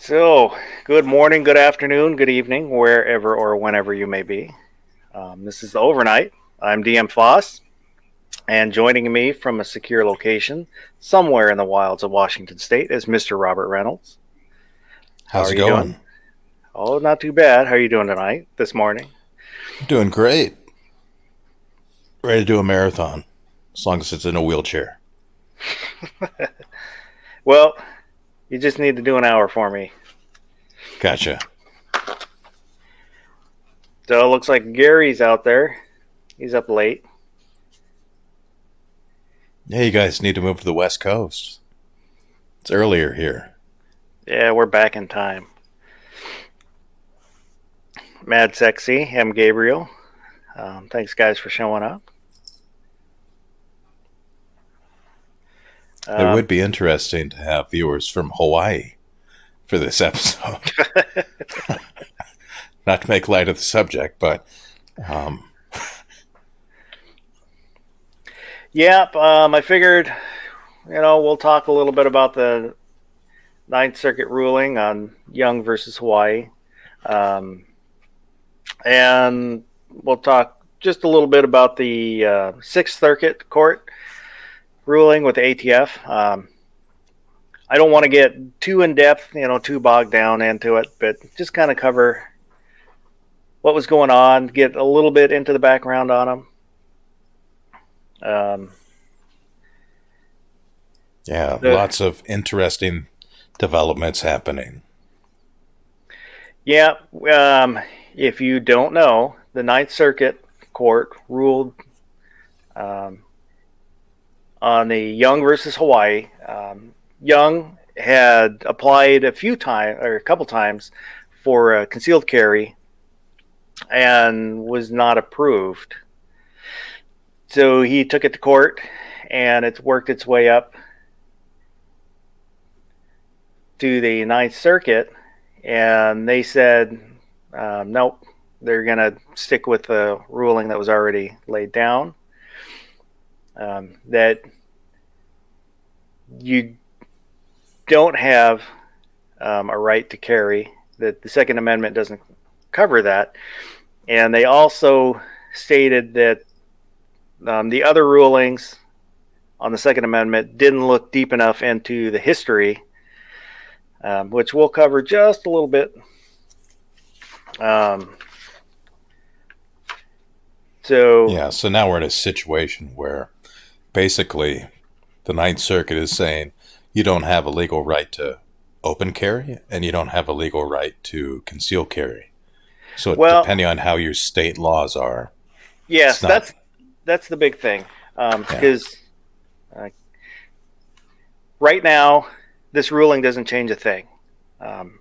So, good morning, good afternoon, good evening, wherever or whenever you may be. This is the overnight. I'm DM Foss, and joining me from a secure location somewhere in the wilds of Washington State is Mr. Robert Reynolds. How How's are it you doing? going? Oh, not too bad. How are you doing tonight, this morning? Doing great. Ready to do a marathon, as long as it's in a wheelchair. Well, you just need to do an hour for me. Gotcha. So, it looks like Gary's out there. He's up late. Yeah, you guys need to move to the West Coast. It's earlier here. Yeah, we're back in time. Mad Sexy, M. Gabriel. Thanks, guys, for showing up. It Um, would be interesting to have viewers from Hawaii for this episode. Not to make light of the subject, but um, Yep. I figured, we'll talk a little bit about the Ninth Circuit ruling on Young versus Hawaii, um, and we'll talk just a little bit about the Sixth Circuit Court ruling with the ATF. I don't want to get too in depth, too bogged down into it, but just kind of cover what was going on, get a little bit into the background on them. yeah, The lots of interesting developments happening. Yeah, if you don't know, the Ninth Circuit Court ruled um, on the Young versus Hawaii. Young had applied a few times or a couple times for a concealed carry and was not approved. So he took it to court, and it's worked its way up to the Ninth Circuit, and they said, nope, they're going to stick with the ruling that was already laid down. That you don't have a right to carry, that the Second Amendment doesn't cover that. And they also stated that the other rulings on the Second Amendment didn't look deep enough into the history, which we'll cover just a little bit. Um, so, Yeah, so now we're in a situation where basically the Ninth Circuit is saying you don't have a legal right to open carry and you don't have a legal right to conceal carry. So well, depending on how your state laws are, it's yes, not. that's the big thing, Yeah, because right now this ruling doesn't change a thing. Um,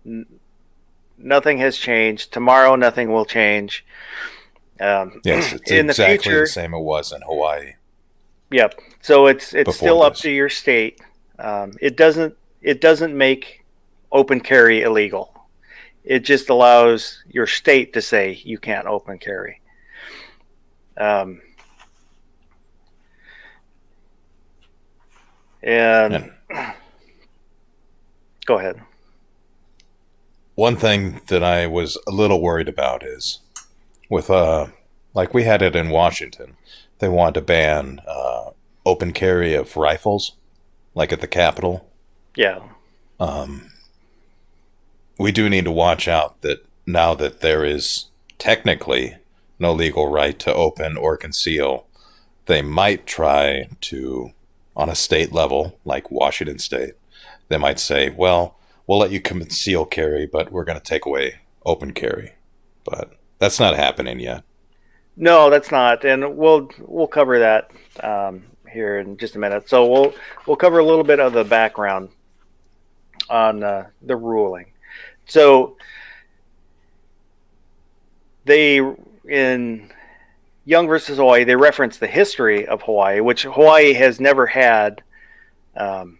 n- Nothing has changed. Tomorrow, nothing will change. yes, it's In the exactly the future, same it was in Hawaii yep. So it's before still up this. to your state. It doesn't make open carry illegal. It just allows your state to say you can't open carry. Um, and And go ahead. one thing that I was a little worried about is with like we had it in Washington, they wanted to ban open carry of rifles, like at the Capitol. Yeah. Um, we do need to watch out that now that there is technically no legal right to open or conceal, they might try to, on a state level, like Washington State, they might say, well, we'll let you conceal carry, but we're going to take away open carry. But that's not happening yet. No, that's not, and we'll cover that here in just a minute. So we'll cover a little bit of the background on the ruling. So they in Young versus Hawaii, they reference the history of Hawaii, which Hawaii has never had um,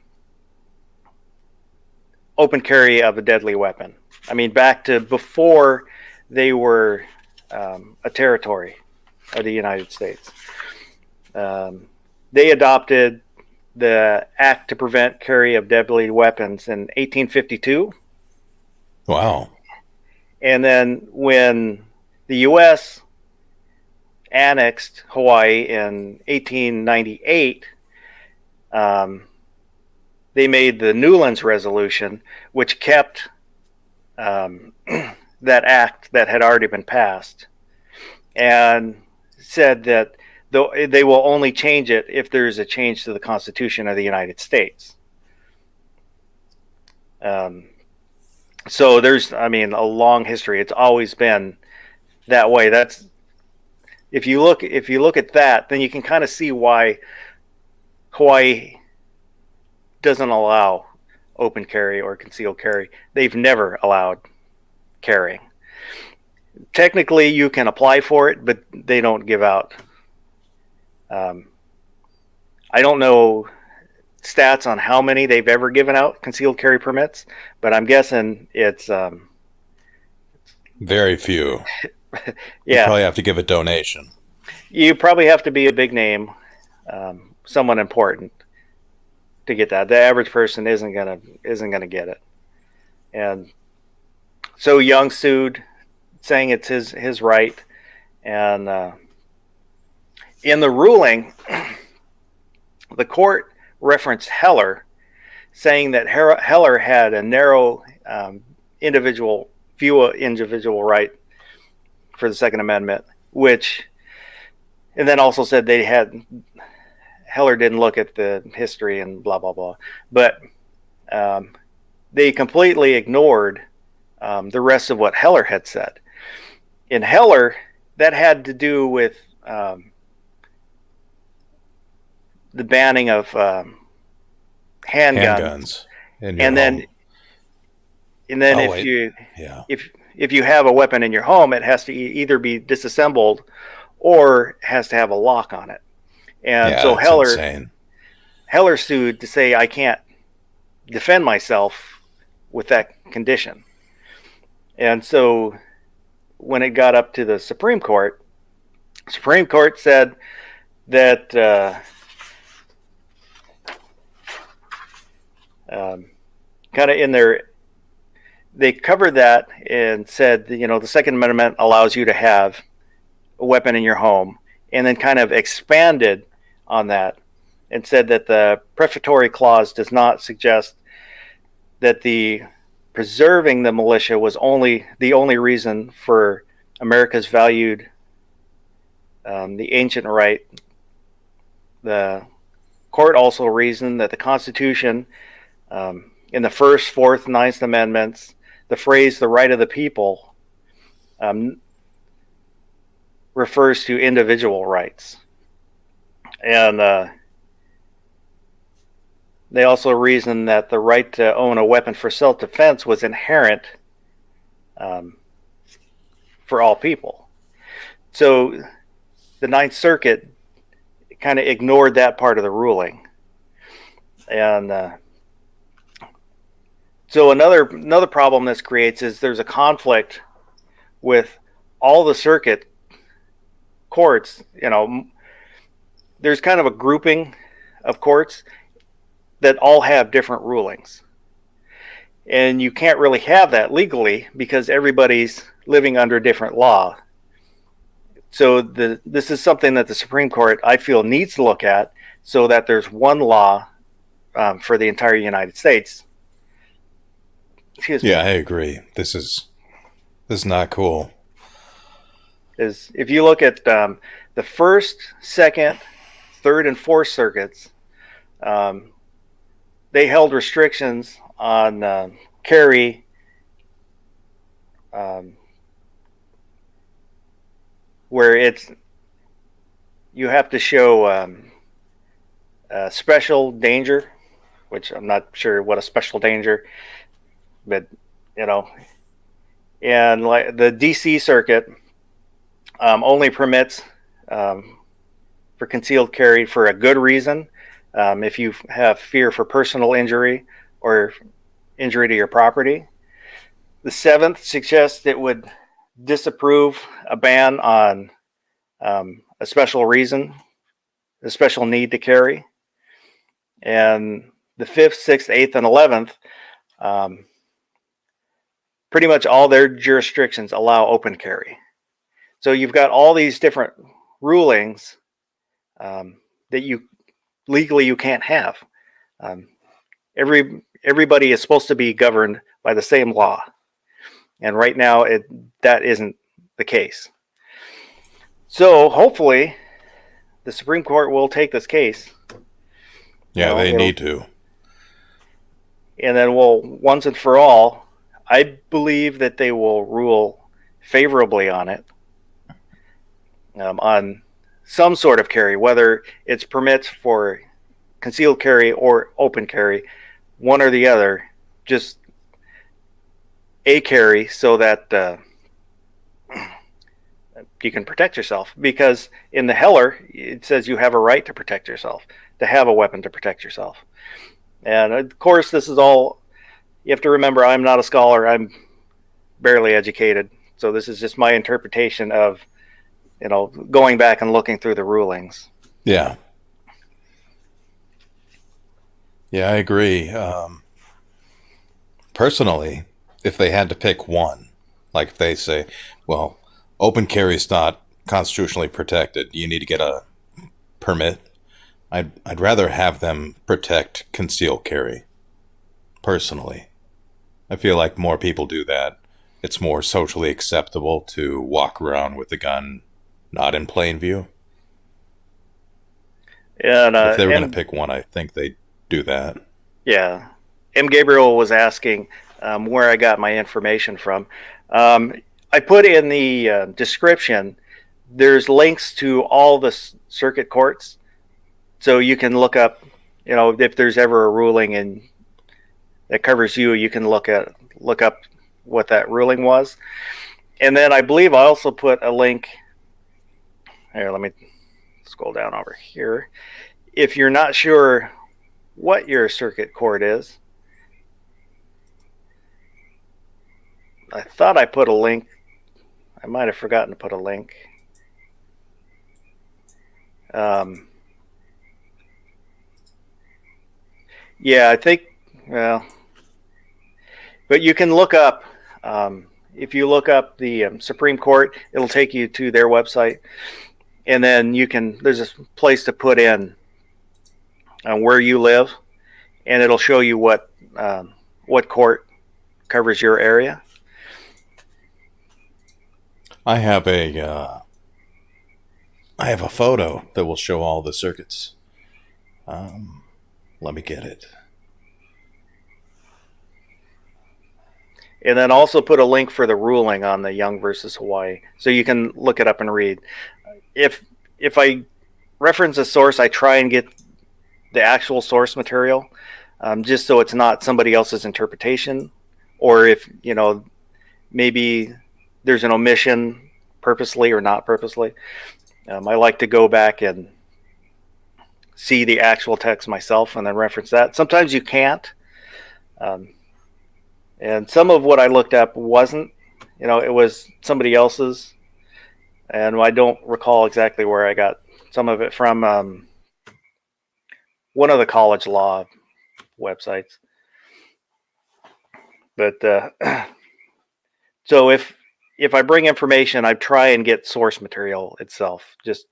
open carry of a deadly weapon. I mean, back to before they were a territory of the United States. Um, they adopted the Act to Prevent Carry of Deadly Weapons in 1852, Wow. And then when the U.S. annexed Hawaii in 1898, they made the Newlands Resolution, which kept that act that had already been passed, and said that they will only change it if there's a change to the Constitution of the United States. So there's, I mean, a long history. It's always been that way. That's if you look at that, then you can kind of see why Hawaii doesn't allow open carry or concealed carry. They've never allowed carrying. Technically, you can apply for it, but they don't give out. I don't know stats on how many they've ever given out concealed carry permits, but I'm guessing it's Very few. You yeah. probably have to give a donation. You probably have to be a big name, someone important, to get that. The average person isn't gonna get it. And so Young sued, saying it's his right. And in the ruling, the court referenced Heller, saying that Heller had a narrow individual right for the Second Amendment, and then also said Heller didn't look at the history and blah blah blah, but they completely ignored the rest of what Heller had said. In Heller, that had to do with the banning of handguns, in your and home. then Oh, if you have a weapon in your home, it has to either be disassembled or has to have a lock on it. And yeah, so that's insane. Heller sued to say I can't defend myself with that condition. And so when it got up to the Supreme Court said that kind of in their, they covered that and said, the Second Amendment allows you to have a weapon in your home, and then kind of expanded on that and said that the prefatory clause does not suggest that the preserving the militia was the only reason for America's valued the ancient right. The court also reasoned that the Constitution, in the First, Fourth, Ninth Amendments, the phrase "the right of the people" refers to individual rights, and they also reasoned that the right to own a weapon for self-defense was inherent for all people. So the Ninth Circuit kind of ignored that part of the ruling. And so another problem this creates is there's a conflict with all the circuit courts. There's kind of a grouping of courts that all have different rulings. And you can't really have that legally because everybody's living under different law. So this is something that the Supreme Court, I feel, needs to look at, so that there's one law for the entire United States. Excuse me. Yeah, I agree. This is not cool. Is if you look at the First, Second, Third, and Fourth Circuits, they held restrictions on carry where you have to show special danger, which I'm not sure what a special danger, but and like the DC Circuit only permits for concealed carry for a good reason. If you have fear for personal injury or injury to your property. The Seventh suggests it would disapprove a ban on a special reason, a special need to carry. And the Fifth, Sixth, Eighth, and 11th pretty much all their jurisdictions allow open carry. So you've got all these different rulings that you legally you can't have. Um, everybody is supposed to be governed by the same law, and right now that isn't the case. So hopefully, the Supreme Court will take this case. Yeah, they need to. And then we'll, once and for all, I believe that they will rule favorably on it, on some sort of carry, whether it's permits for concealed carry or open carry, one or the other, just a carry so that you can protect yourself. Because in the Heller, it says you have a right to protect yourself, to have a weapon to protect yourself. And of course, this is all, you have to remember, I'm not a scholar, I'm barely educated. So this is just my interpretation of, going back and looking through the rulings. Yeah. Yeah, I agree. Personally, if they had to pick one, like if they say, well, open carry is not constitutionally protected, you need to get a permit, I'd rather have them protect concealed carry. Personally, I feel like more people do that. It's more socially acceptable to walk around with a gun not in plain view. And if they were going to pick one, I think they'd do that. Yeah. M. Gabriel was asking where I got my information from. I put in the description, there's links to all the circuit courts. So you can look up, if there's ever a ruling that covers you, you can look up what that ruling was. And then I believe I also put a link. Here, let me scroll down over here. If you're not sure what your circuit court is, I thought I put a link. I might have forgotten to put a link. Yeah, I think, well, but you can look up, if you look up the Supreme Court, it'll take you to their website. And then there's a place to put in where you live, and it'll show you what court covers your area. I have a photo that will show all the circuits. Let me get it. And then also put a link for the ruling on the Young versus Hawaii, so you can look it up and read. If I reference a source, I try and get the actual source material, just so it's not somebody else's interpretation, or if maybe there's an omission purposely or not purposely. I like to go back and see the actual text myself and then reference that. Sometimes you can't. And some of what I looked up wasn't, it was somebody else's. And I don't recall exactly where I got some of it from, one of the college law websites. But so if I bring information, I try and get source material itself, just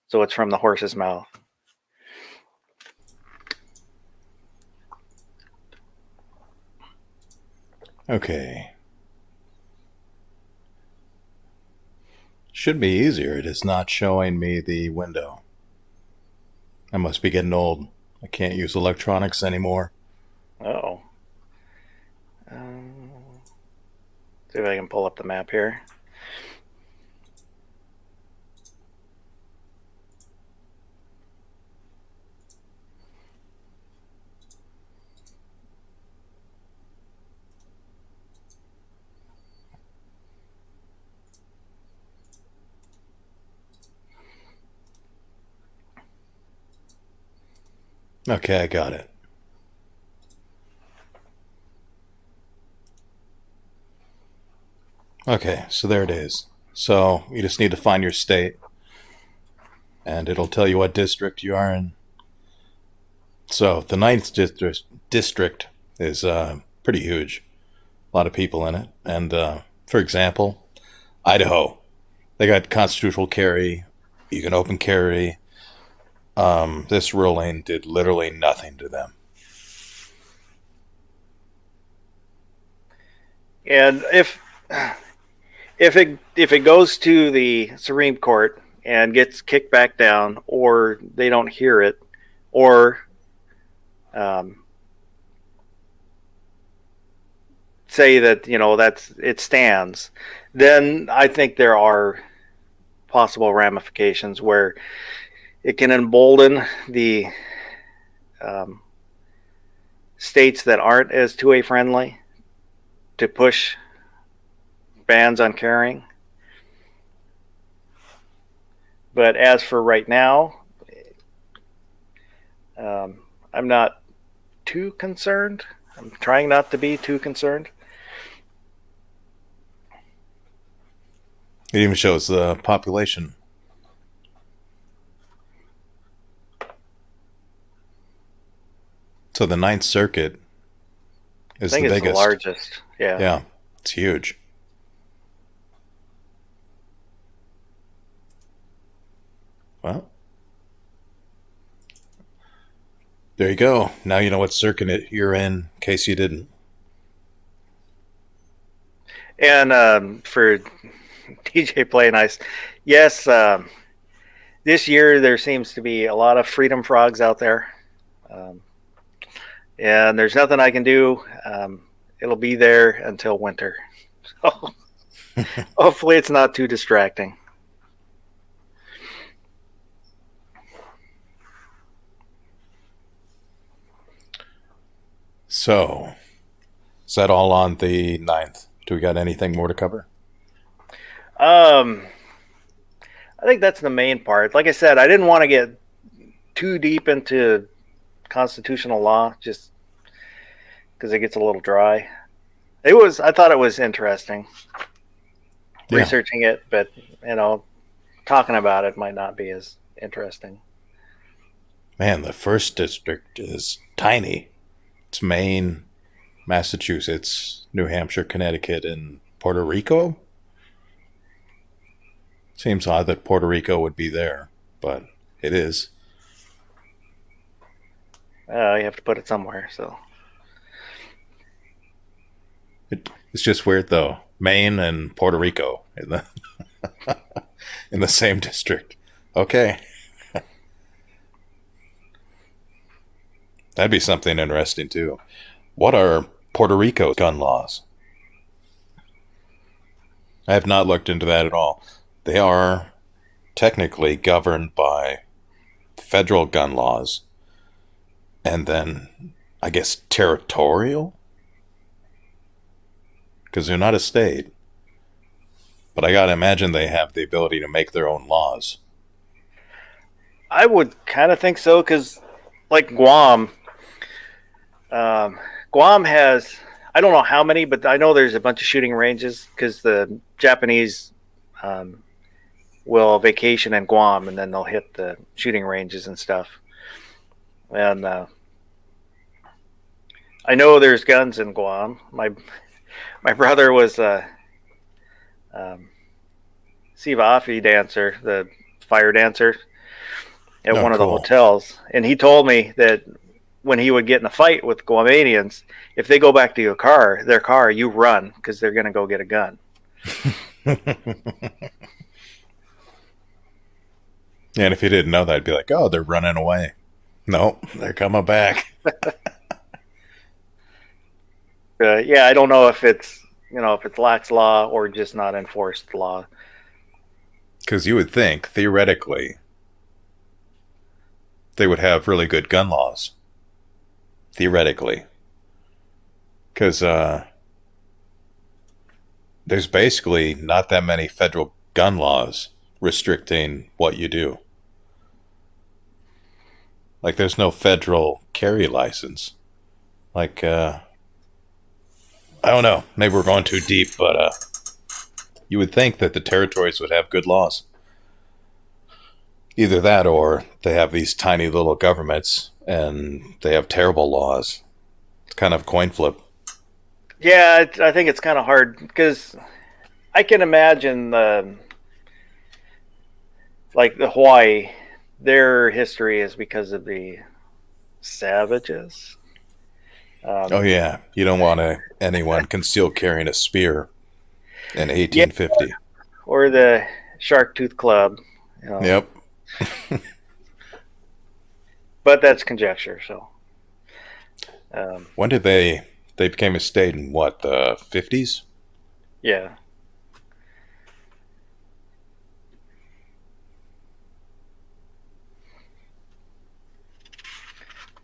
so it's from the horse's mouth. Okay. Should be easier. It is not showing me the window. I must be getting old. I can't use electronics anymore. Uh-oh. See if I can pull up the map here. Okay, I got it. Okay, so there it is. So you just need to find your state, and it'll tell you what district you are in. So the 9th district is pretty huge. a lot of people in it. And for example, Idaho, they got constitutional carry. You can open carry. This ruling did literally nothing to them. And if it goes to the Supreme Court and gets kicked back down, or they don't hear it, or say that it stands, then I think there are possible ramifications where it can embolden the states that aren't as 2A friendly to push bans on carrying. But as for right now, I'm not too concerned. I'm trying not to be too concerned. It even shows the population. So the Ninth Circuit is the biggest. It's the largest. Yeah. Yeah, it's huge. Well, there you go. Now you know what circuit you're in case you didn't. And for DJ Play Nice, yes, this year there seems to be a lot of freedom frogs out there. And there's nothing I can do. It'll be there until winter. So hopefully it's not too distracting. So, is that all on the 9th? Do we got anything more to cover? I think that's the main part. Like I said, I didn't want to get too deep into constitutional law just because it gets a little dry. I thought it was interesting researching it, but talking about it might not be as interesting. Man, the first district is tiny. It's Maine, Massachusetts, New Hampshire, Connecticut, and Puerto Rico. Seems odd that Puerto Rico would be there, but it is. You have to put it somewhere, so. It's just weird, though. Maine and Puerto Rico in the in the same district. Okay. That'd be something interesting, too. What are Puerto Rico's gun laws? I have not looked into that at all. They are technically governed by federal gun laws. And then, I guess, territorial? Because they're not a state. But I gotta imagine they have the ability to make their own laws. I would kind of think so, because like Guam has, I don't know how many, but I know there's a bunch of shooting ranges because the Japanese will vacation in Guam and then they'll hit the shooting ranges and stuff. And I know there's guns in Guam. My brother was a Sivafi dancer, the fire dancer at one of the hotels. And he told me that when he would get in a fight with Guamanians, if they go back to their car, you run because they're going to go get a gun. And if you didn't know that, I'd be like, oh, they're running away. No, they're coming back. Yeah, I don't know if it's lax law or just not enforced law. Because you would think, theoretically, they would have really good gun laws. Theoretically. Because there's basically not that many federal gun laws restricting what you do. Like, there's no federal carry license. Like, I don't know. Maybe we're going too deep, but you would think that the territories would have good laws. Either that or they have these tiny little governments and they have terrible laws. It's kind of a coin flip. Yeah, I think it's kind of hard because I can imagine like the Hawaii, their history is because of the savages. Oh Um, yeah, you don't want anyone concealed carrying a spear in yeah, 1850. or the Shark Tooth Club, you know, Yep. but that's conjecture. So, um, When did they became a state in what, the 50s? yeah.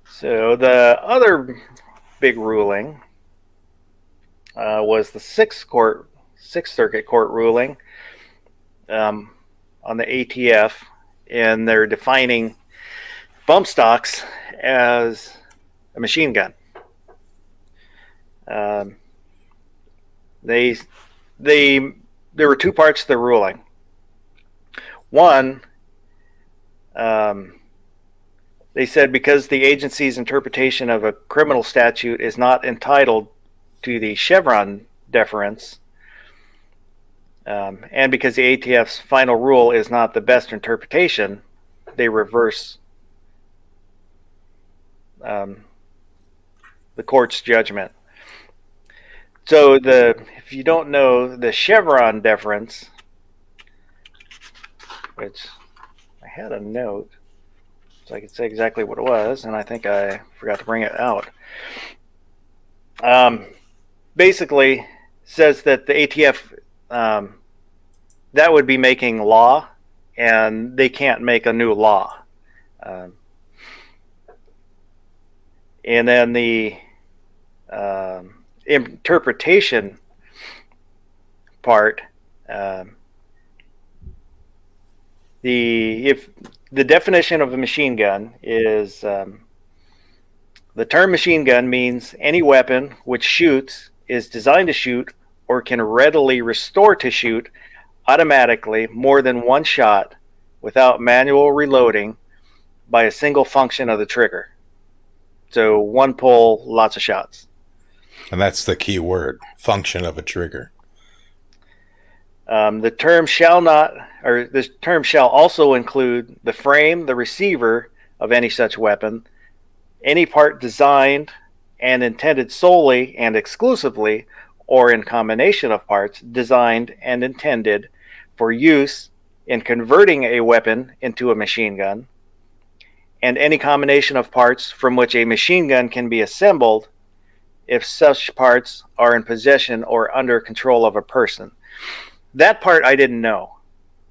So the other big ruling was the Sixth Circuit Court ruling um, on the ATF, and they're defining bump stocks as a machine gun. Um, they they there were two parts to the ruling. One, um, they said because the agency's interpretation of a criminal statute is not entitled to the Chevron deference, and because the ATF's final rule is not the best interpretation, they reverse um, the court's judgment. So if you don't know the Chevron deference, which I had a note so I could say exactly what it was, and I think I forgot to bring it out. Um, Basically, says that the ATF that would be making law, and they can't make a new law. Um, and then the interpretation part, um, if the definition of a machine gun is the term machine gun means any weapon which shoots, is designed to shoot, or can readily restore to shoot automatically more than one shot without manual reloading by a single function of the trigger. So one pull, lots of shots. And that's the key word, function of a trigger. The term shall not, or this term shall also include the frame, the receiver of any such weapon, any part designed and intended solely and exclusively, or in combination of parts designed and intended for use in converting a weapon into a machine gun, and any combination of parts from which a machine gun can be assembled if such parts are in possession or under control of a person. That part I didn't know.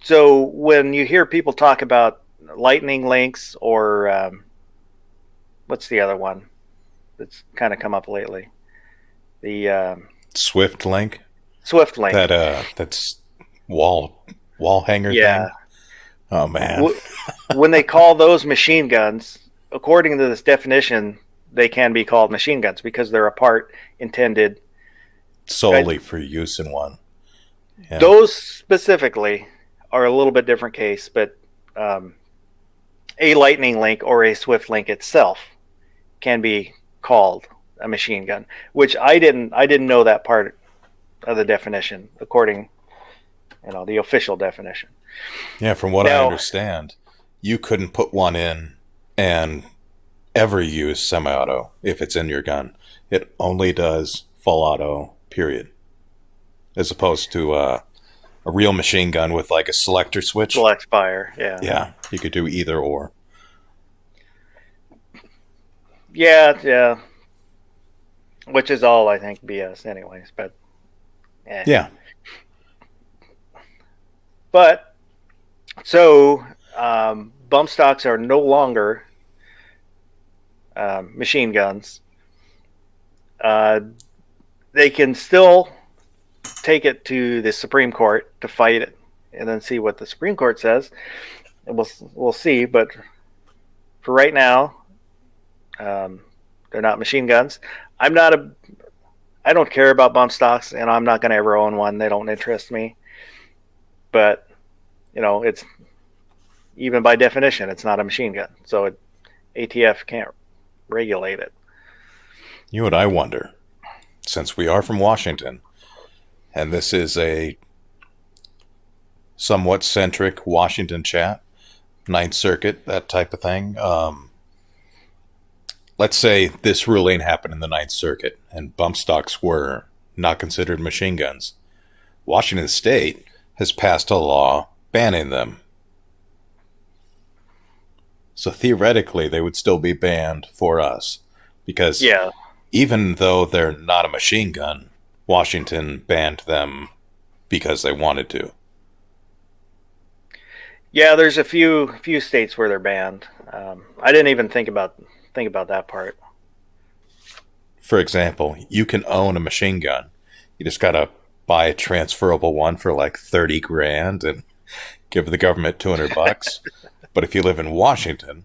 So when you hear people talk about lightning links or what's the other one that's kind of come up lately? The Swift link, Swift link. that's wall hanger Yeah. thing. Oh man. When they call those machine guns, according to this definition, they can be called machine guns because they're a part intended. Solely for use in one. Yeah. Those specifically are a little bit different case, but a lightning link or a swift link itself can be called a machine gun, which I didn't know that part of the definition according, the official definition. Yeah, from what I Now, understand, you couldn't put one in and ever use semi-auto if it's in your gun. It only does full auto, period. As opposed to a real machine gun with like a selector switch. select fire, yeah. Yeah, you could do either or. Yeah. Which is all I think BS anyways, but Yeah. But so bump stocks are no longer machine guns. They can still take it to the Supreme Court to fight it, and then see what the Supreme Court says. And we'll see. But for right now, they're not machine guns. I don't care about bump stocks, and I'm not going to ever own one. They don't interest me. But it's even by definition, it's not a machine gun. So ATF can't regulate it. You and I wonder. since we are from Washington, and this is a somewhat centric Washington chat, Ninth Circuit, that type of thing. Let's say this ruling happened in the Ninth Circuit and bump stocks were not considered machine guns. Washington State has passed a law banning them. So theoretically, they would still be banned for us because Yeah. even though they're not a machine gun, Washington banned them because they wanted to. Yeah, there's a few states where they're banned. I didn't even think about that part. For example, you can own a machine gun. You just gotta buy a transferable one for like 30 grand and give the government $200. But if you live in Washington,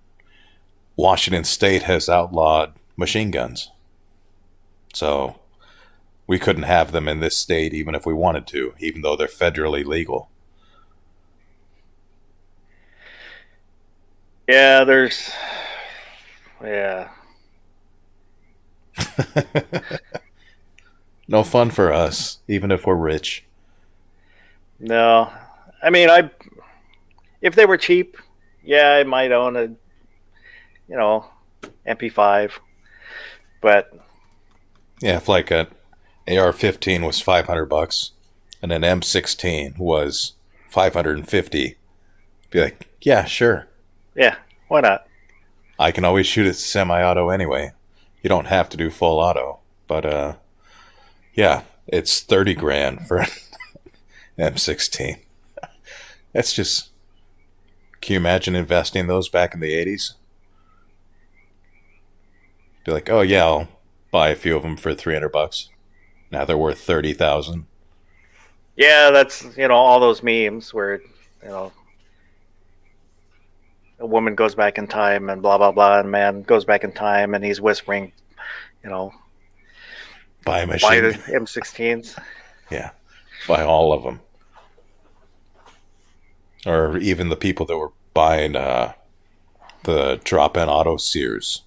Washington State has outlawed machine guns. So we couldn't have them in this state even if we wanted to, even though they're federally legal. Yeah, No fun for us, even if we're rich. no. I mean, if they were cheap, yeah, I might own a, MP5. But Yeah, if like an AR-15 was $500 and an M16 was $550, be like, yeah, sure. yeah, why not? I can always shoot it semi-auto anyway. You don't have to do full auto. But yeah, it's 30 grand for an M16. That's just. Can you imagine investing those back in the 80s? Be like, oh yeah, I'll buy a few of them for $300. Now they're worth 30,000. Yeah, that's all those memes where a woman goes back in time and blah blah blah, and a man goes back in time and he's whispering, Buy a buy machine. the M16s. Yeah, buy all of them. Or even the people that were buying the drop-in auto Sears,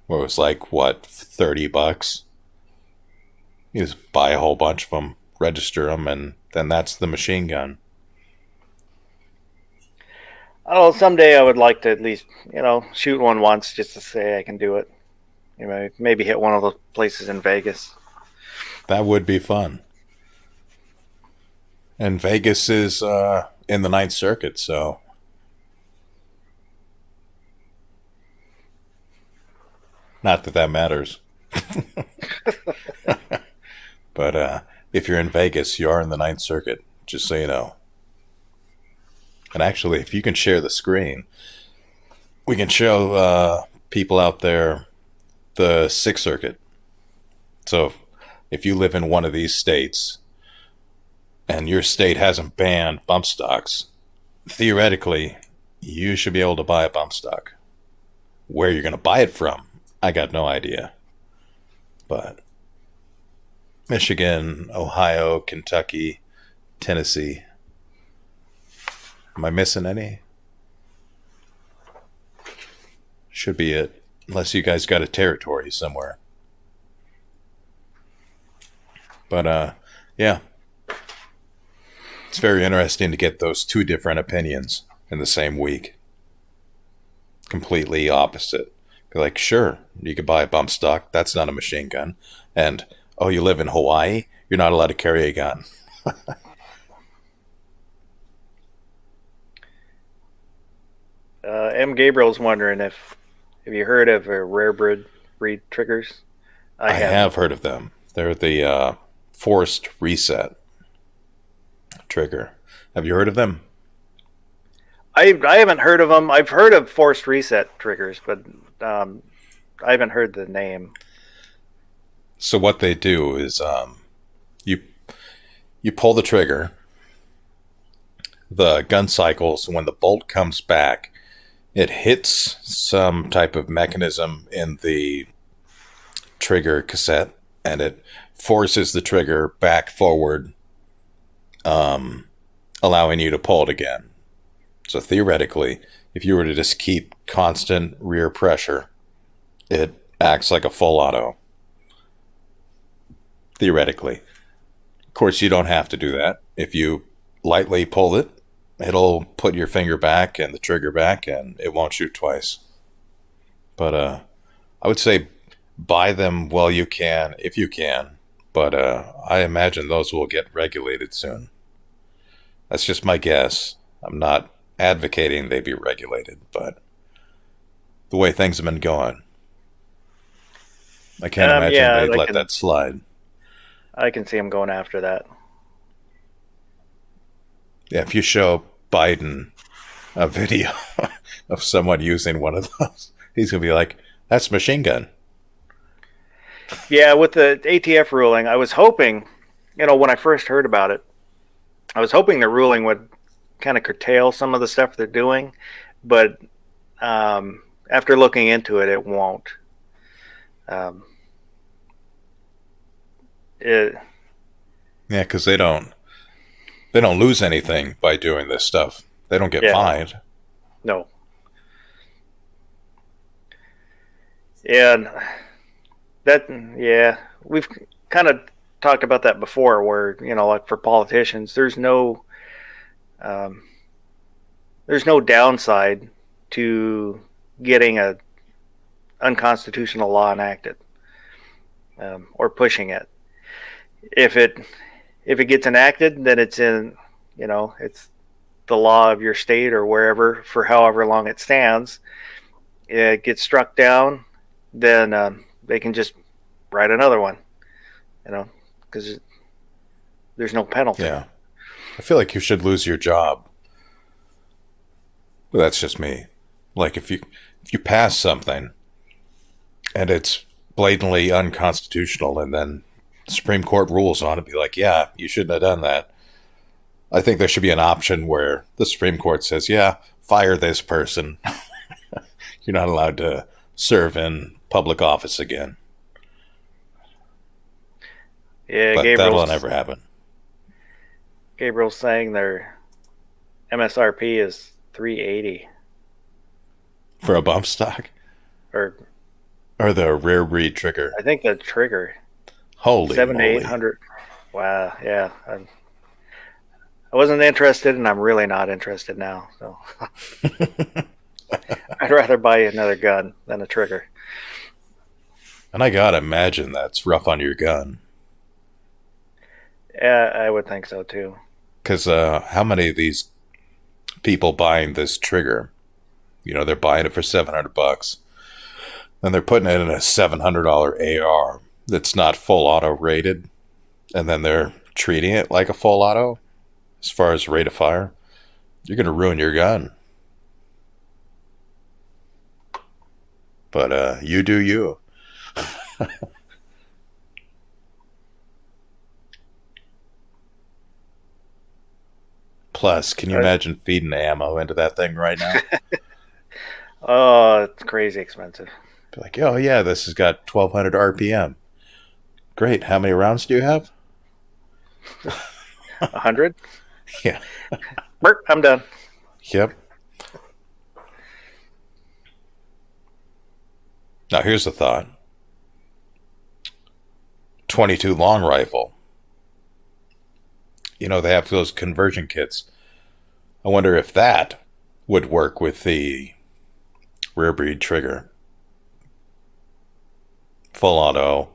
where it was like, what, $30? You just buy a whole bunch of them, register them, and then that's the machine gun. Oh, someday I would like to at least shoot one once just to say I can do it. Maybe hit one of those places in Vegas. That would be fun. And Vegas is in the Ninth Circuit, so not that matters. But if you're in Vegas, you are in the Ninth Circuit, just so you know. And actually, if you can share the screen, we can show people out there the Sixth Circuit. So if you live in one of these states and your state hasn't banned bump stocks, theoretically, you should be able to buy a bump stock. Where you're going to buy it from, I got no idea. But Michigan, Ohio, Kentucky, Tennessee. Am I missing any? Should be it. Unless you guys got a territory somewhere. But, yeah. It's very interesting to get those two different opinions in the same week. Completely opposite. Be like, sure, you could buy a bump stock. That's not a machine gun. And, oh, you live in Hawaii? You're not allowed to carry a gun. M. Gabriel's wondering have you heard of rare breed triggers? I have heard of them. They're the forced reset trigger. Have you heard of them? I haven't heard of them. I've heard of forced reset triggers, but I haven't heard the name. So what they do is you pull the trigger, the gun cycles, when the bolt comes back, it hits some type of mechanism in the trigger cassette, and it forces the trigger back forward, allowing you to pull it again. So theoretically, if you were to just keep constant rear pressure, it acts like a full auto. theoretically. Of course, you don't have to do that. If you lightly pull it, it'll put your finger back and the trigger back, and it won't shoot twice. But I would say buy them while you can, if you can. But I imagine those will get regulated soon. That's just my guess. I'm not advocating they be regulated, but the way things have been going, I can't imagine Yeah, they'd let that slide. I can see him going after that. Yeah, if you show Biden a video of someone using one of those, he's going to be like, that's machine gun. Yeah, with the ATF ruling, I was hoping, when I first heard about it, I was hoping the ruling would kind of curtail some of the stuff they're doing, but after looking into it, it won't. Yeah, because they don't lose anything by doing this stuff. They don't get fined. No. And we've kind of talked about that before, where like for politicians, there's no downside to getting a unconstitutional law enacted, or pushing it. If it gets enacted, then it's in, it's the law of your state or wherever for however long it stands. It gets struck down, then they can just write another one, because there's no penalty. Yeah, I feel like you should lose your job. But that's just me. Like if you pass something and it's blatantly unconstitutional, and then the Supreme Court rules on it, be like, yeah, you shouldn't have done that. I think there should be an option where the Supreme Court says, yeah, fire this person. You're not allowed to serve in public office again. Yeah, but that'll never happen. Gabriel's saying their MSRP is $380 for a bump stock, or the rare breed trigger. I think the trigger. Holy $700 to $800. Wow, yeah. I wasn't interested, and I'm really not interested now. So I'd rather buy another gun than a trigger. And I gotta imagine that's rough on your gun. Yeah, I would think so too. Because how many of these people buying this trigger, they're buying it for $700, and they're putting it in a $700 AR that's not full auto rated, and then they're treating it like a full auto as far as rate of fire. You're going to ruin your gun. But you do you. Plus, can you imagine feeding ammo into that thing right now? Oh, it's crazy expensive. Be like, oh yeah, this has got 1,200 RPM. Great. How many rounds do you have? 100? Yeah. Bert, I'm done. Yep. Now here's the thought. 22 long rifle. They have those conversion kits. I wonder if that would work with the rare breed trigger. Full auto.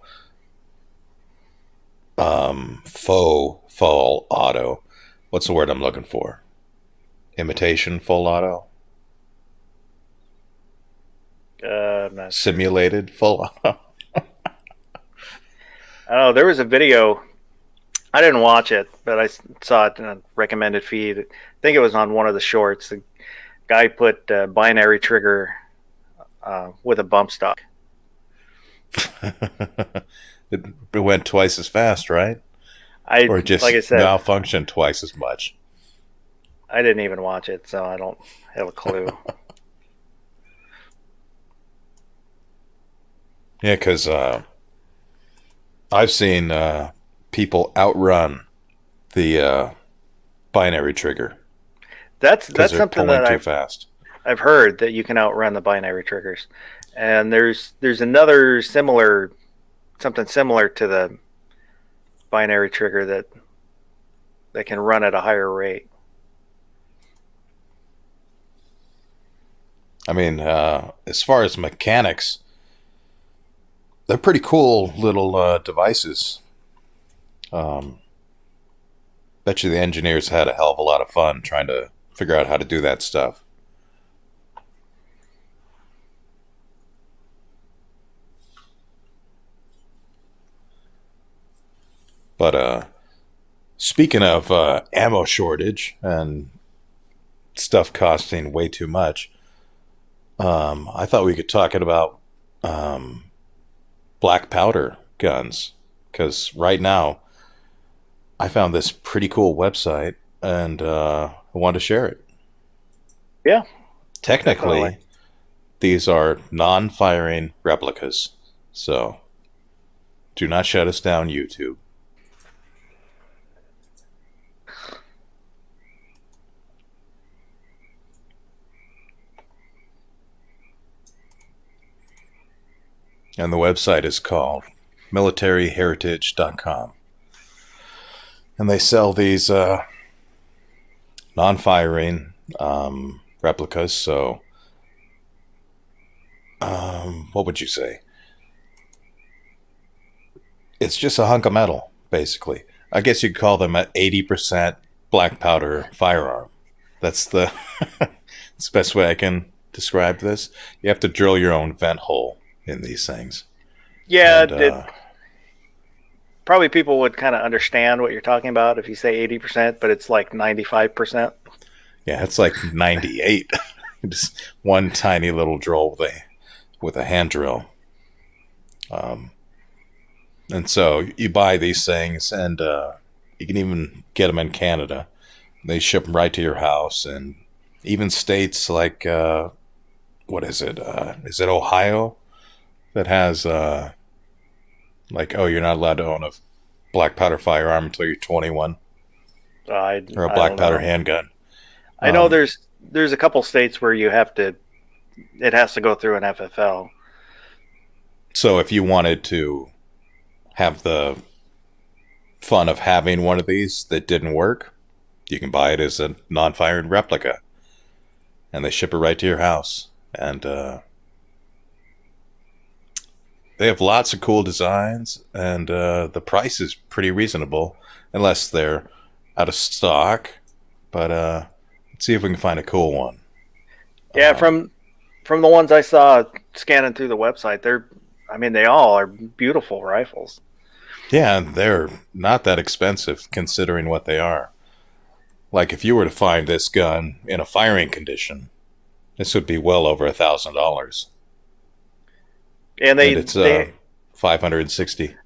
Full auto. What's the word I'm looking for? Imitation full auto? Simulated full auto? Oh, there was a video. I didn't watch it, but I saw it in a recommended feed. I think it was on one of the shorts. The guy put binary trigger with a bump stock. It went twice as fast, right? Or just like I said, malfunctioned twice as much. I didn't even watch it, so I don't have a clue. Yeah, because I've seen people outrun the binary trigger. That's something that too fast. I've heard, that you can outrun the binary triggers, and there's another something similar to binary trigger that can run at a higher rate. I mean, as far as mechanics, they're pretty cool little devices. Bet you the engineers had a hell of a lot of fun trying to figure out how to do that stuff. But speaking of ammo shortage and stuff costing way too much, I thought we could talk about black powder guns, because right now I found this pretty cool website and I wanted to share it. Yeah, Technically, definitely. these are non-firing replicas, so do not shut us down, YouTube. And the website is called militaryheritage.com. And they sell these non-firing replicas. So, what would you say? It's just a hunk of metal, basically. I guess you'd call them an 80% black powder firearm. That's the, that's the best way I can describe this. You have to drill your own vent hole in these things. Yeah, And probably people would kind of understand what you're talking about if you say 80%, but it's like 95%. yeah, it's like 98. Just one tiny little drill with a hand drill. And so you buy these things, and you can even get them in Canada. They ship them right to your house, and even states like what is it? Is it Ohio that has like, oh, you're not allowed to own a black powder firearm until you're 21, or a I black don't powder know. handgun. I know Um, there's a couple states where you have to it has to go through an FFL. so if you wanted to have the fun of having one of these that didn't work, you can buy it as a non-firing replica, and they ship it right to your house. And they have lots of cool designs, and the price is pretty reasonable, unless they're out of stock. But let's see if we can find a cool one. Yeah, Um, from the ones I saw scanning through the website, they all are beautiful rifles. yeah, they're not that expensive considering what they are. Like if you were to find this gun in a firing condition, this would be well over $1,000, And and it's 560.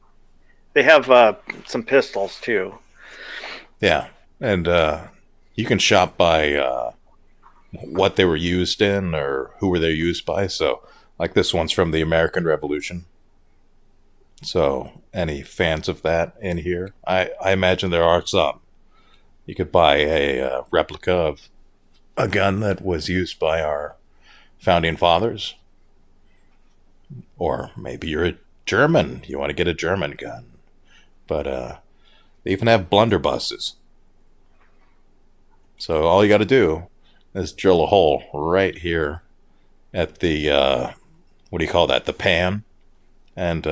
they have some pistols too. Yeah, and you can shop by what they were used in or who were they used by. So, like this one's from the American Revolution. So, any fans of that in here? I imagine there are some. You could buy a replica of a gun that was used by our founding fathers, or maybe you're a German. You want to get a German gun, but they even have blunderbusses. So all you got to do is drill a hole right here at the what do you call that? The pan, and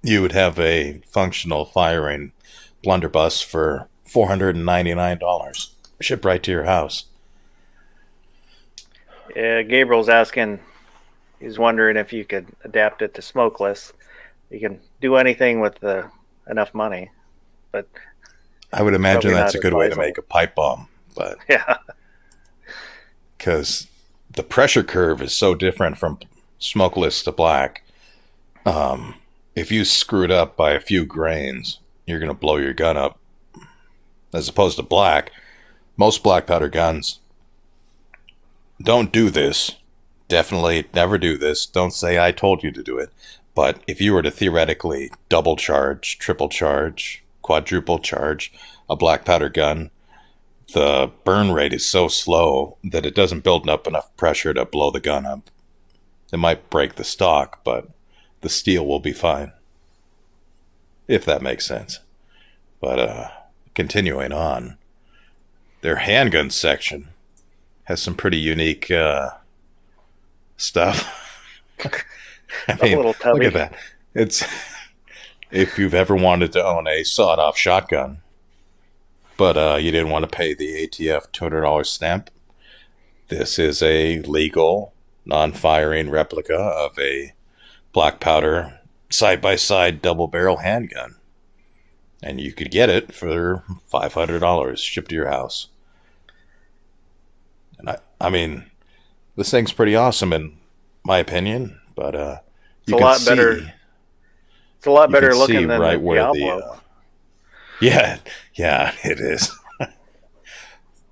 you would have a functional firing blunderbuss for $499, shipped right to your house. Gabriel's asking, he's wondering if you could adapt it to smokeless. You can do anything with enough money, but I would imagine probably that's not a good way to advisable. make a pipe bomb, but Yeah, because the pressure curve is so different from smokeless to black. If you screw it up by a few grains, you're going to blow your gun up. As opposed to black, most black powder guns don't do this. Definitely never do this. Don't say I told you to do it. But if you were to theoretically double charge, triple charge, quadruple charge a black powder gun, the burn rate is so slow that it doesn't build up enough pressure to blow the gun up. It might break the stock, but the steel will be fine. if that makes sense. But continuing on, their handgun section has some pretty unique stuff. I A mean, little look tubby. at that. It's if you've ever wanted to own a sawed-off shotgun, but you didn't want to pay the ATF $200 stamp, this is a legal, non-firing replica of a black powder side-by-side double-barrel handgun. And you could get it for $500 shipped to your house. And I mean, this thing's pretty awesome in my opinion, but It's you a can lot see, better. It's a lot you can better see looking than right the where Diablo. yeah, yeah, it is.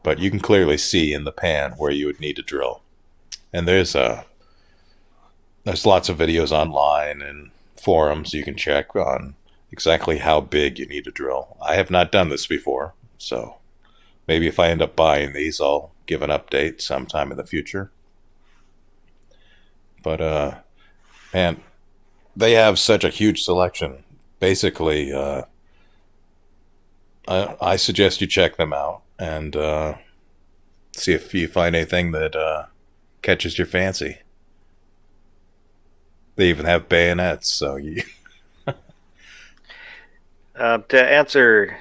But you can clearly see in the pan where you would need to drill. And there's lots of videos online and forums you can check on exactly how big you need to drill. I have not done this before, so maybe if I end up buying these, I'll give an update sometime in the future. But man, they have such a huge selection. Basically, I suggest you check them out and see if you find anything that catches your fancy. They even have bayonets, so you. To answer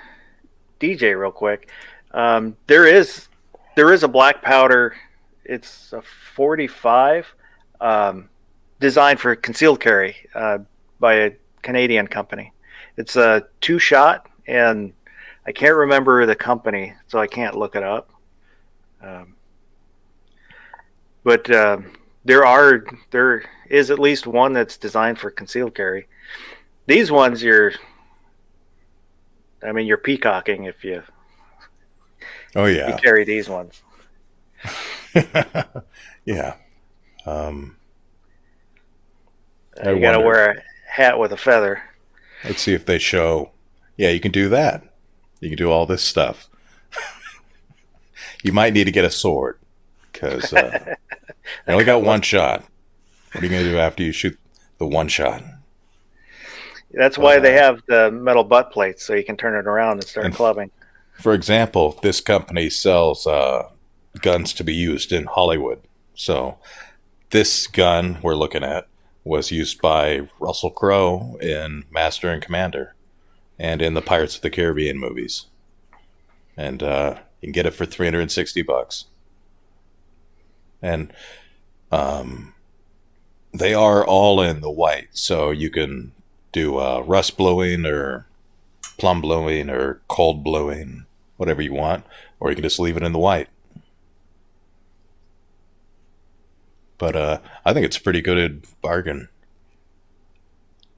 DJ real quick, there is a black powder. It's a 45, designed for concealed carry by a Canadian company. It's a 2-shot, and I can't remember the company, so I can't look it up. But there is at least one that's designed for concealed carry. These ones, you're peacocking if you Oh yeah, carry these ones. yeah. I You got to wonder. wear a hat with a feather. Let's see if they show. Yeah, you can do that. You can do all this stuff. You might need to get a sword because you only got one shot. What are you going to do after you shoot the one shot? That's why they have the metal butt plates, so you can turn it around and start And clubbing. For example, this company sells guns to be used in Hollywood. So this gun we're looking at was used by Russell Crowe in Master and Commander and in the Pirates of the Caribbean movies. And you can get it for $360. And they are all in the white, so you can do rust bluing or plum bluing or cold bluing, whatever you want, or you can just leave it in the white. But I think it's a pretty good bargain.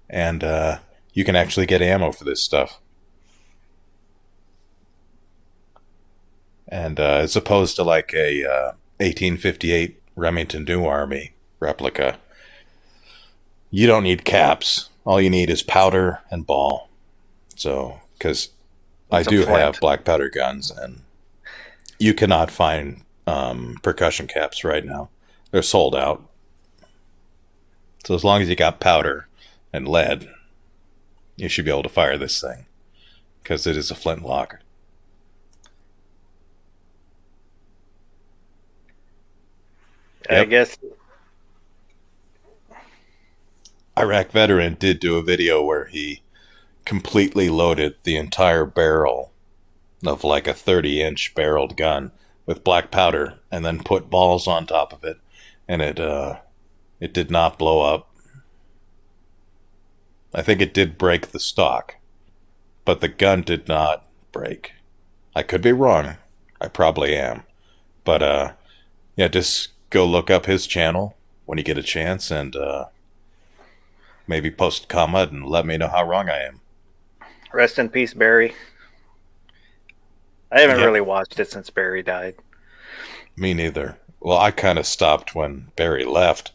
And you can actually get ammo for this stuff. And as opposed to like a 1858 Remington New Army replica, you don't need caps. All you need is powder and ball. So, because I do have black powder guns, and you cannot find percussion caps right now. They're sold out. So as long as you got powder and lead, you should be able to fire this thing, because it is a flintlock. I guess Iraq Veteran did do a video where he completely loaded the entire barrel of like a 30-inch barreled gun with black powder and then put balls on top of it, and it did not blow up. I think it did break the stock, but the gun did not break. I could be wrong. I probably am. But yeah, just go look up his channel when you get a chance, and maybe post a comment and let me know how wrong I am. rest in peace, Barry. I haven't really watched it since Barry died. Me neither. Well, I kind of stopped when Barry left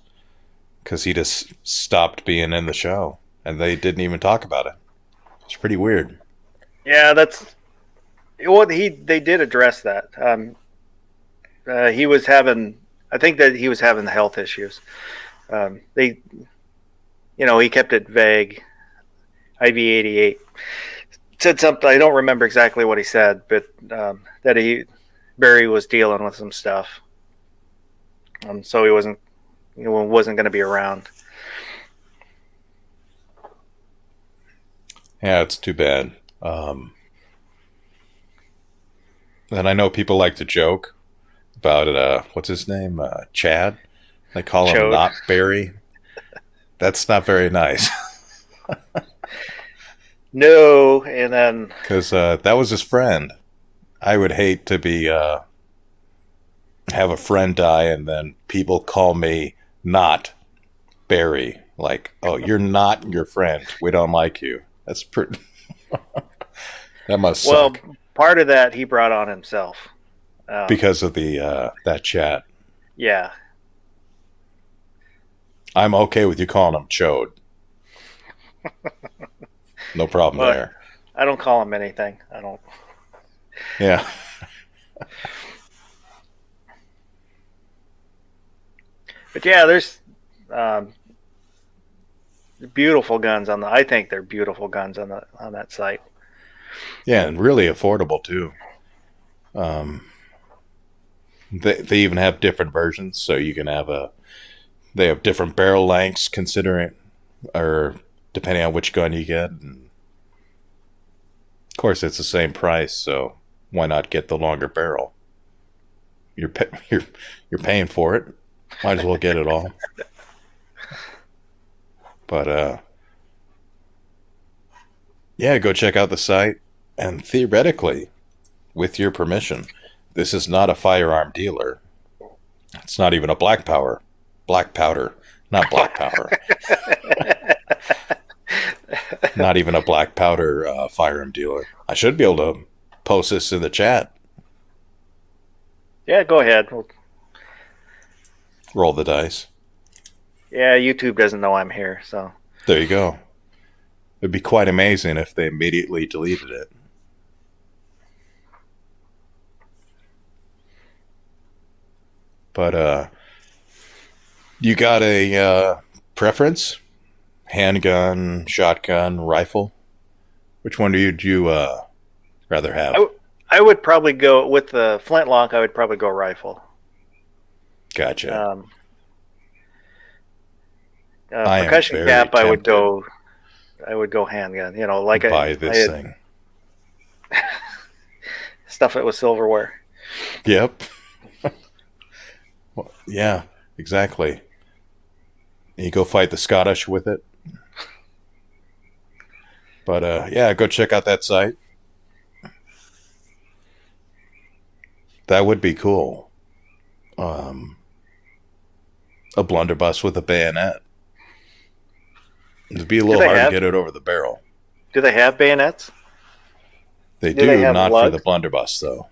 because he just stopped being in the show, and they didn't even talk about it. It's pretty weird. Yeah, that's what they did address that. He was having, I think that he was having the health issues. He kept it vague. IV-88. Said something, I don't remember exactly what he said, but that Barry was dealing with some stuff, so he wasn't going to be around. Yeah, it's too bad. And I know people like to joke about what's his name, Chad. They call him Chode. Not Barry. That's not very nice. No, and then Because that was his friend. I would hate to be have a friend die and then people call me Not Barry. Like, oh, you're not your friend. We don't like you. That's pretty. That must suck. Part of that he brought on himself Because of the that chat. Yeah. I'm okay with you calling him Chode. No problem there. I don't call him anything. I don't. Yeah. But yeah, there's beautiful guns on the. I think they're beautiful guns on that site. Yeah, and really affordable too. They even have different versions, so you can have they have different barrel lengths considering, or depending on which gun you get. And of course, it's the same price, so why not get the longer barrel? You're paying for it. Might as well get it all. But yeah, go check out the site. And theoretically, with your permission, this is not a firearm dealer. It's not even a black powder, not black powder. Not even a black powder firearm dealer. I should be able to post this in the chat. Yeah, go ahead. Roll the dice. Yeah, YouTube doesn't know I'm here, so. There you go. It'd be quite amazing if they immediately deleted it. But you got a preference? Handgun, shotgun, rifle? Which one would you rather have? I would probably go with the flintlock. I would probably go rifle. Gotcha. Percussion cap. I would go handgun. You know, like buy this thing. Stuff it with silverware. Yep. Well, yeah, exactly. You go fight the Scottish with it. But yeah, go check out that site. That would be cool. A blunderbuss with a bayonet. It'd be a little hard to get it over the barrel. Do they have bayonets? They do, not for the blunderbuss, though.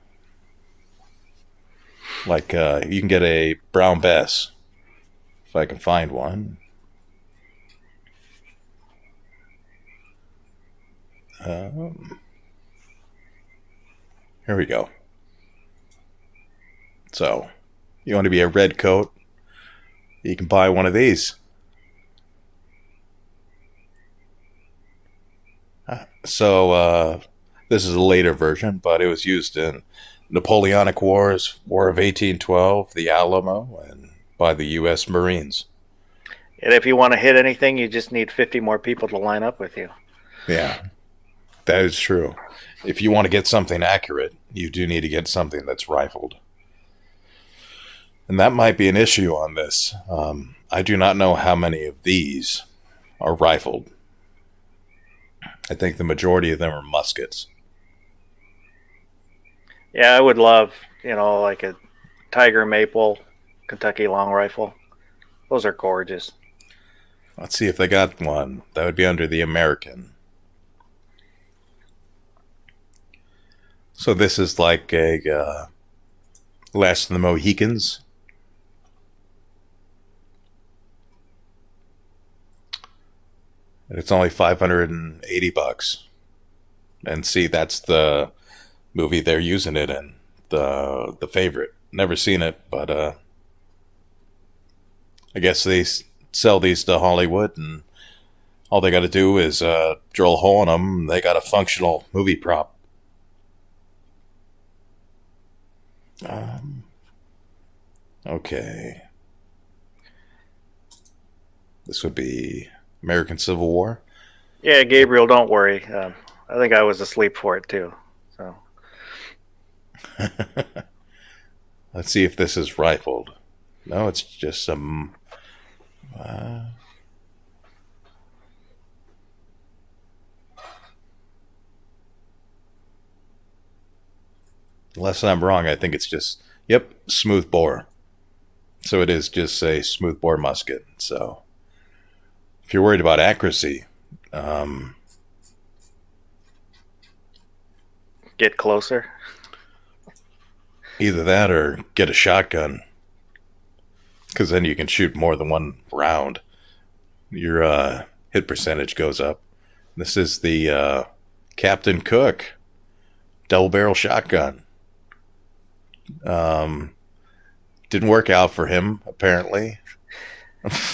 Like, you can get a Brown Bess, if I can find one. Here we go. So, you want to be a red coat, you can buy one of these. So, this is a later version, but it was used in Napoleonic Wars, War of 1812, the Alamo, and by the U.S. Marines. And if you want to hit anything, you just need 50 more people to line up with you. Yeah, that is true. If you want to get something accurate, you do need to get something that's rifled. And that might be an issue on this. I do not know how many of these are rifled. I think the majority of them are muskets. Yeah, I would love, like a Tiger Maple Kentucky long rifle. Those are gorgeous. Let's see if they got one. That would be under the American. So this is like a Last of the Mohicans. And it's only $580. And see, that's the movie they're using it in. The Favorite. Never seen it, but I guess they sell these to Hollywood, and All they got to do is drill a hole in them. They got a functional movie prop. Okay. This would be American Civil War. Yeah, Gabriel, don't worry. I think I was asleep for it too. So Let's see if this is rifled. No, it's just some. Unless I'm wrong, I think it's just, yep, smooth bore. So it is just a smooth bore musket. So if you're worried about accuracy, get closer. either that or get a shotgun, because then you can shoot more than one round. Your hit percentage goes up. This is the Captain Cook double barrel shotgun. Didn't work out for him, apparently.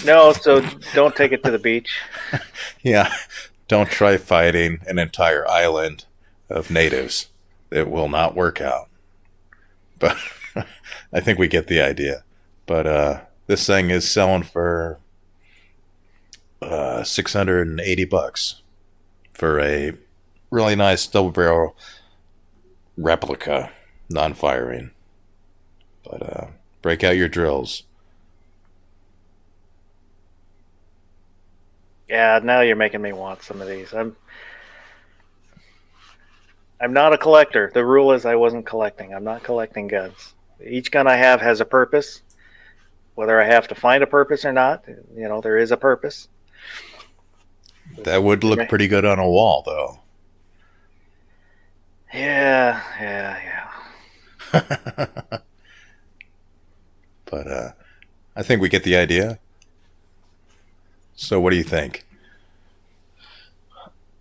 No, so don't take it to the beach. Yeah, don't try fighting an entire island of natives. It will not work out. But I think we get the idea. But this thing is selling for $680 for a really nice double barrel replica, non-firing. But break out your drills. Yeah, now you're making me want some of these. I'm not a collector. The rule is I wasn't collecting. I'm not collecting guns. Each gun I have has a purpose. Whether I have to find a purpose or not, there is a purpose. That would look pretty good on a wall, though. Yeah. But I think we get the idea. So what do you think?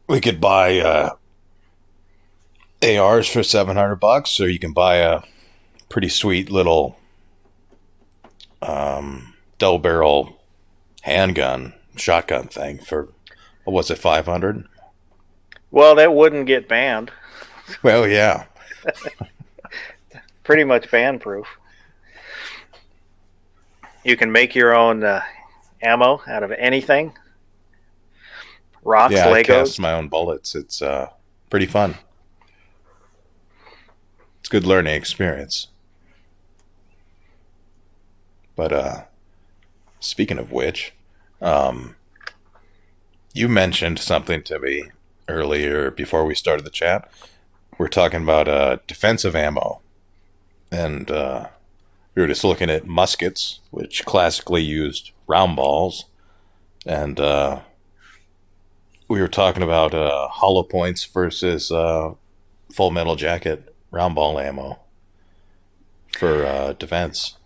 We could buy ARs for $700, or you can buy a pretty sweet little double barrel handgun, shotgun thing for, what was it, $500? Well, that wouldn't get banned. Well, yeah. Pretty much ban proof. You can make your own ammo out of anything. Rocks, Yeah, I Legos. cast my own bullets. It's pretty fun. It's a good learning experience. But speaking of which, you mentioned something to me earlier before we started the chat. We're talking about defensive ammo. And we were just looking at muskets, which classically used round balls. And we were talking about hollow points versus full metal jacket round ball ammo for defense.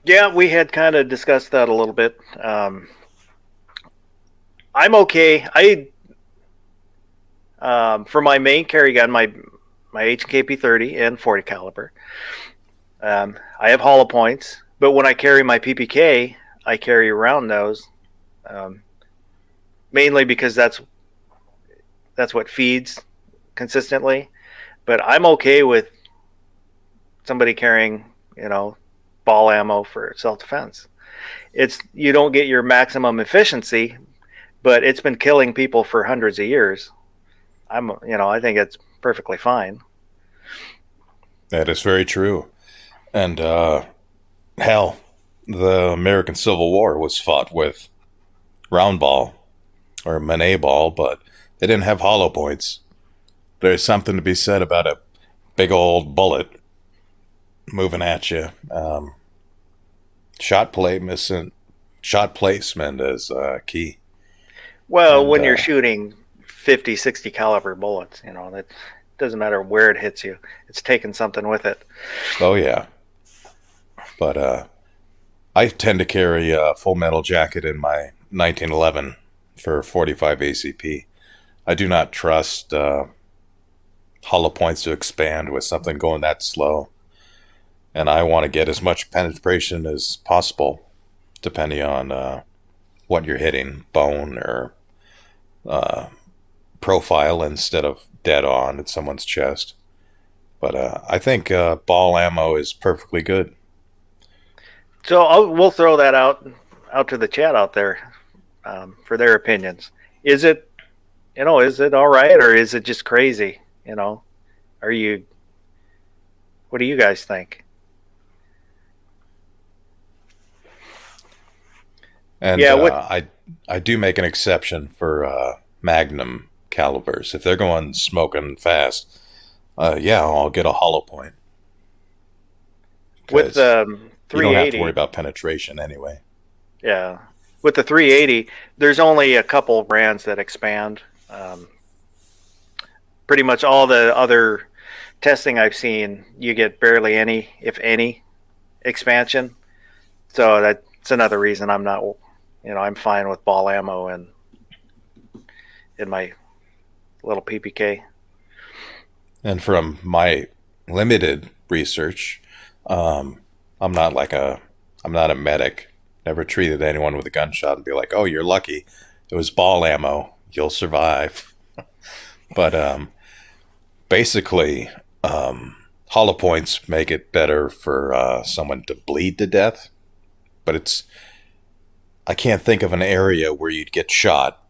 Yeah, we had kind of discussed that a little bit. I'm okay. For my main carry gun, my HKP 30 and 40 caliber, I have hollow points. But when I carry my PPK, I carry round nose, mainly because that's what feeds consistently. But I'm okay with somebody carrying, ball ammo for self-defense. You don't get your maximum efficiency, but it's been killing people for hundreds of years. I think it's perfectly fine. That is very true. And hell, the American Civil War was fought with round ball or Manet ball, but they didn't have hollow points. There's something to be said about a big old bullet moving at you. Shot placement is key. Well, when you're shooting 50, 60 caliber bullets, that doesn't matter where it hits you. It's taking something with it. Oh, yeah. But I tend to carry a full metal jacket in my 1911 for 45 ACP. I do not trust hollow points to expand with something going that slow. And I want to get as much penetration as possible, depending on what you're hitting, bone or profile instead of dead on at someone's chest. But I think ball ammo is perfectly good. So we'll throw that out to the chat out there for their opinions. Is it, is it all right, or is it just crazy? Are you? What do you guys think? And Yeah, I do make an exception for Magnum calibers. If they're going smoking fast, yeah, I'll get a hollow point. with 'Cause you don't have to 380. worry about penetration anyway. Yeah, with the 380, there's only a couple brands that expand. Pretty much all the other testing I've seen, you get barely any, if any, expansion. So that's another reason I'm not, I'm fine with ball ammo and in my little PPK. And from my limited research, I'm not I'm not a medic. Never treated anyone with a gunshot and be like, "Oh, you're lucky. It was ball ammo. You'll survive." But basically, hollow points make it better for someone to bleed to death. But I can't think of an area where you'd get shot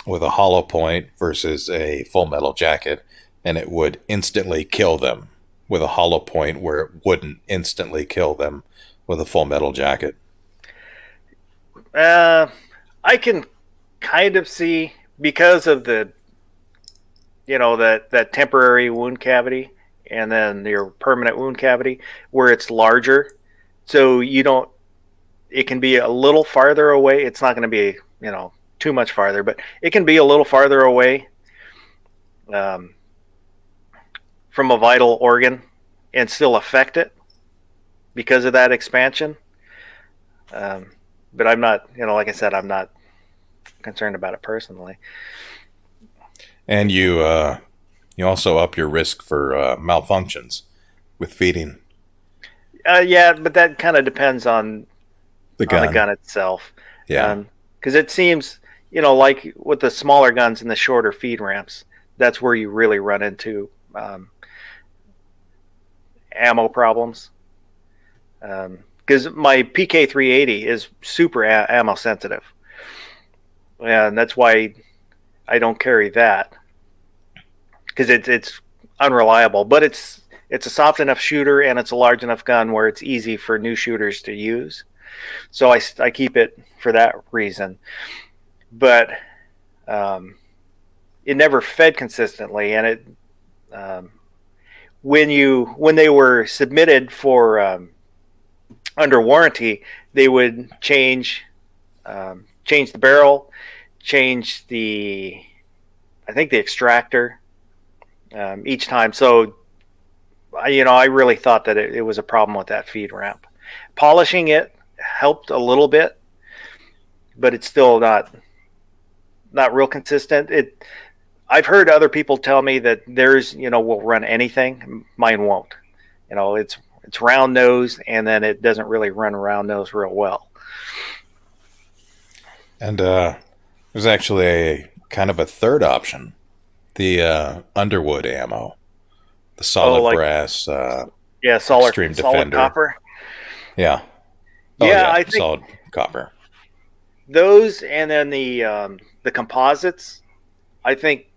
with a hollow point versus a full metal jacket, and it would instantly kill them with a hollow point where it wouldn't instantly kill them with a full metal jacket. I can kind of see, because of the, that temporary wound cavity and then your permanent wound cavity where it's larger. So it can be a little farther away. It's not going to be, too much farther, but it can be a little farther away from a vital organ and still affect it because of that expansion. But I'm not, like I said, I'm not concerned about it personally. And you also up your risk for malfunctions with feeding. Yeah, but that kind of depends on The gun. the gun itself. Yeah. Because it seems, like with the smaller guns and the shorter feed ramps, that's where you really run into ammo problems. Because my PK380 is super ammo sensitive, and that's why I don't carry that, because it's unreliable. But it's a soft enough shooter and it's a large enough gun where it's easy for new shooters to use. So I keep it for that reason. But it never fed consistently, and it when they were submitted for under warranty, they would change the barrel, change I think the extractor each time. So I really thought that it was a problem with that feed ramp. Polishing it helped a little bit, but it's still not real consistent. I've heard other people tell me that theirs, will run anything. Mine won't. It's round nose, and then it doesn't really run round nose real well. And there's actually a kind of a third option, the Underwood ammo, the solid brass. Yeah, solid Defender. copper. Yeah. Yeah, I think solid copper. Those, and then the composites, I think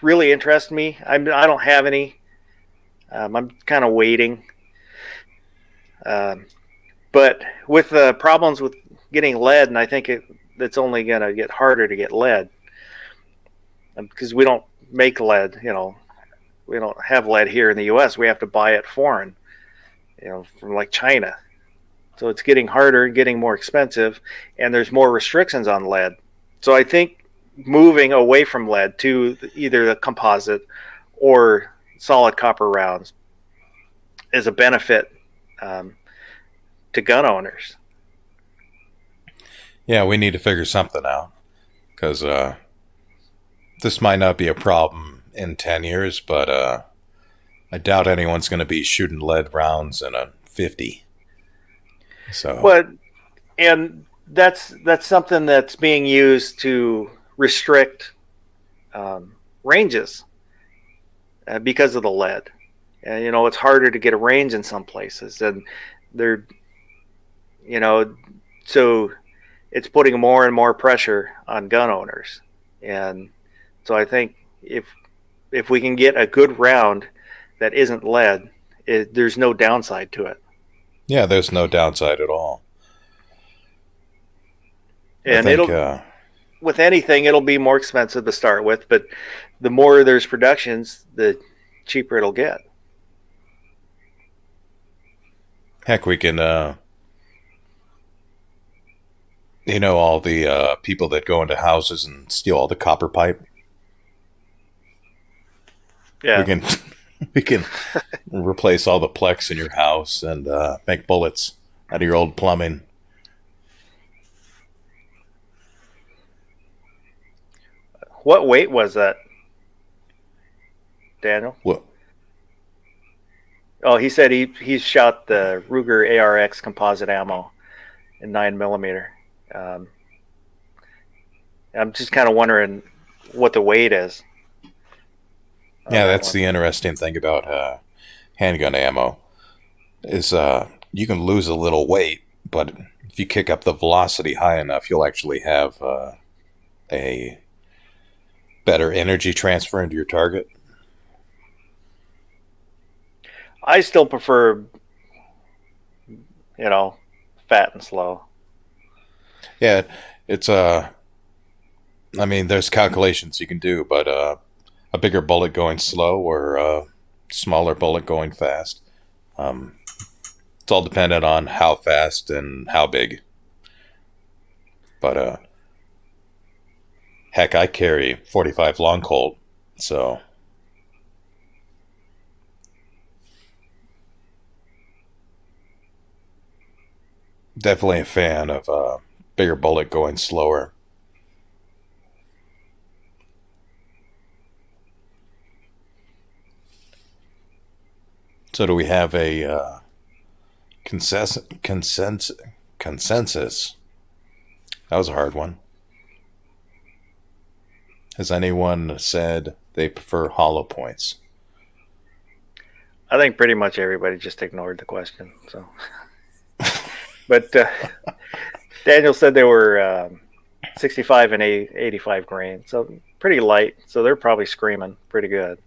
really interest me. I don't have any. I'm kind of waiting. But with the problems with getting lead, and I think it's only going to get harder to get lead because we don't make lead. We don't have lead here in the U.S. We have to buy it foreign, from like China. So it's getting harder, getting more expensive, and there's more restrictions on lead. So I think moving away from lead to either the composite or solid copper rounds is a benefit to gun owners. Yeah, we need to figure something out, because this might not be a problem in 10 years, but I doubt anyone's going to be shooting lead rounds in a 50. So, and that's something that's being used to restrict ranges because of the lead. And it's harder to get a range in some places, and they're so it's putting more and more pressure on gun owners. And so I think if we can get a good round that isn't lead, there's no downside to it. Yeah, there's no downside at all. And with anything, it'll be more expensive to start with, but the more there's productions, the cheaper it'll get. Heck, we can, all the people that go into houses and steal all the copper pipe. Yeah, we can replace all the plex in your house and make bullets out of your old plumbing. What weight was that, Daniel? What? Oh, he said he shot the Ruger ARX composite ammo in 9mm. I'm just kind of wondering what the weight is. Yeah, that's the interesting thing about handgun ammo is you can lose a little weight, but if you kick up the velocity high enough, you'll actually have a better energy transfer into your target. I still prefer, fat and slow. Yeah, it's I mean, there's calculations you can do, but a bigger bullet going slow or a smaller bullet going fast. It's all dependent on how fast and how big. But heck, I carry 45 long Colt, so definitely a fan of a bigger bullet going slower. So do we have a consensus? That was a hard one. Has anyone said they prefer hollow points? I think pretty much everybody just ignored the question. So, but Daniel said they were 65 and 85 grain, so pretty light. So they're probably screaming pretty good.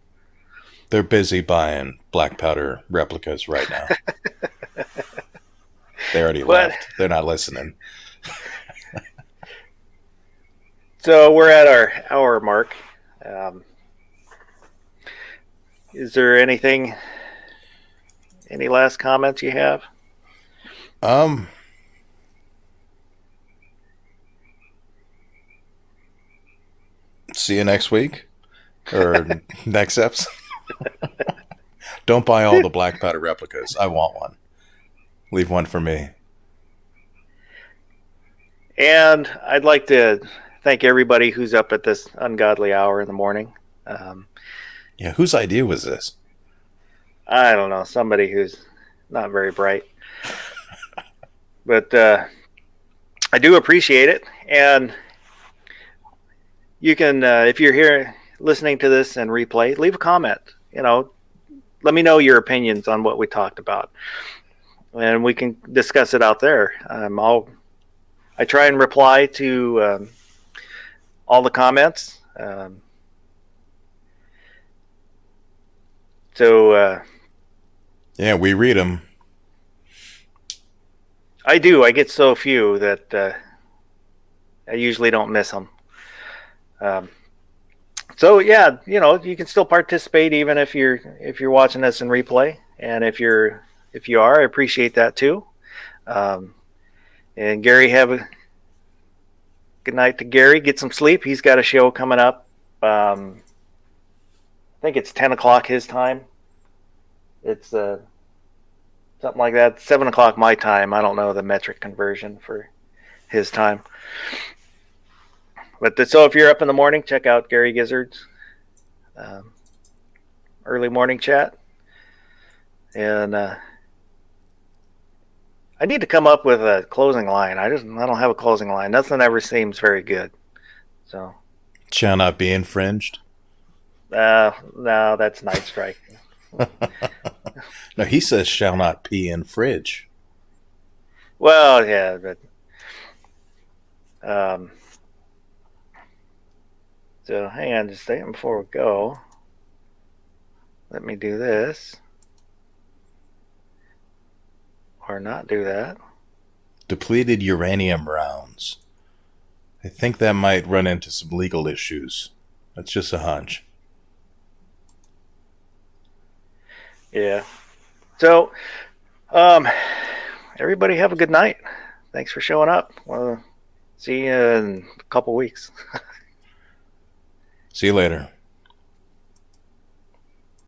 They're busy buying black powder replicas right now. They already left. They're not listening. So we're at our hour mark. Is there any last comments you have? See you next week or next episode. Don't buy all the black powder replicas. I want one. Leave one for me. And I'd like to thank everybody who's up at this ungodly hour in the morning. Yeah, whose idea was this? I don't know. Somebody who's not very bright. But I do appreciate it. And you can, if you're here listening to this and replay, leave a comment. Let me know your opinions on what we talked about. And we can discuss it out there. I try and reply to all the comments. Yeah, we read them. I do. I get so few that I usually don't miss them. So yeah, you can still participate even if you're watching this in replay, and if you are, I appreciate that too. And Gary, have a good night to Gary. Get some sleep. He's got a show coming up. I think it's 10 o'clock his time. It's something like that. 7 o'clock my time. I don't know the metric conversion for his time. But so if you're up in the morning, check out Gary Gizzard's early morning chat. And I need to come up with a closing line. I don't have a closing line. Nothing ever seems very good. So Shall not be infringed. No, that's Night Strike. No, he says shall not pee in fridge. Well, yeah, but um, so hang on just a second before we go. Let me do this. Or not do that. Depleted uranium rounds. I think that might run into some legal issues. That's just a hunch. Yeah. So, um, everybody have a good night. Thanks for showing up. Well, see you in a couple weeks. See you later.